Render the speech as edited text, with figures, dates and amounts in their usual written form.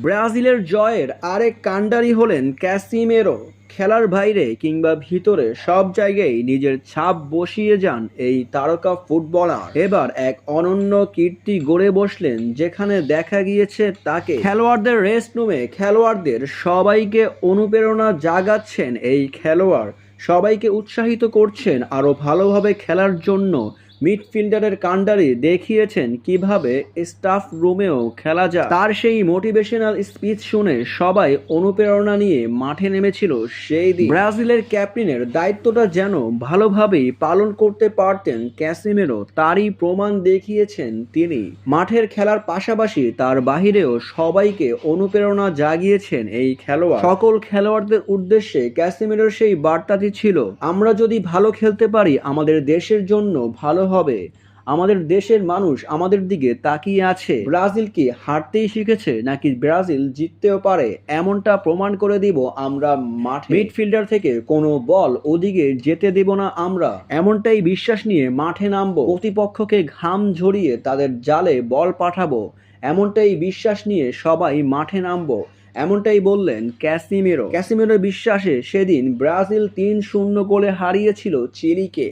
ব্রাজিলের জয়ের আরেক কাণ্ডারি হলেন ক্যাসিমেরো। খেলার বাইরে কিংবা ভিতরে সব জায়গায় নিজের ছাপ বসিয়ে যান এই তারকা ফুটবলার। এবার এক অনন্য কীর্তি গড়ে বসলেন, যেখানে দেখা গিয়েছে তাকে খেলোয়াড়দের রেস্ট রুমে খেলোয়াড়দের সবাইকে অনুপ্রেরণা জাগাচ্ছেন এই খেলোয়াড়। সবাইকে উৎসাহিত করছেন আরও ভালোভাবে খেলার জন্য। মিডফিল্ডারের কাণ্ডারি দেখিয়েছেন কিভাবে স্টাফ রুমেও খেলা যায়। তার সেই মোটিভেশনাল স্পিচ শুনে সবাই অনুপ্রেরণা নিয়ে মাঠে নেমেছিল সেই দিন। ব্রাজিলের ক্যাপ্টেনের দায়িত্বটা যেন ভালোভাবেই পালন করতে পারতেন ক্যাসিমেরো, তারই প্রমাণ দেখিয়েছেন তিনি। মাঠের খেলার পাশাপাশি তার বাহিরেও সবাইকে অনুপ্রেরণা জাগিয়েছেন এই খেলোয়াড়। সকল খেলোয়াড়দের উদ্দেশ্যে ক্যাসিমেরোর সেই বার্তাটি ছিল, আমরা যদি ভালো খেলতে পারি আমাদের দেশের জন্য ভালো হবে। আমাদের দেশের মানুষ আমাদের দিকে তাকিয়ে আছে। ব্রাজিল কি হারতেই শিখেছে, নাকি ব্রাজিল জিততেও পারে, এমনটা প্রমাণ করে দিব আমরা মাঠে। মিডফিল্ডার থেকে কোনো বল ওদিকে যেতে দেব না আমরা, এমনটাই বিশ্বাস নিয়ে মাঠে নামবো। প্রতিপক্ষকে ঘাম ঝরিয়ে তাদের জালে বল পাঠাবো, এমনটাই বিশ্বাস নিয়ে সবাই মাঠে নামবো, এমনটাই বললেন ক্যাসিমেরো। ক্যাসিমেরোর বিশ্বাসে সেদিন ব্রাজিল 3-0 গোলে হারিয়েছিল চিলিকে।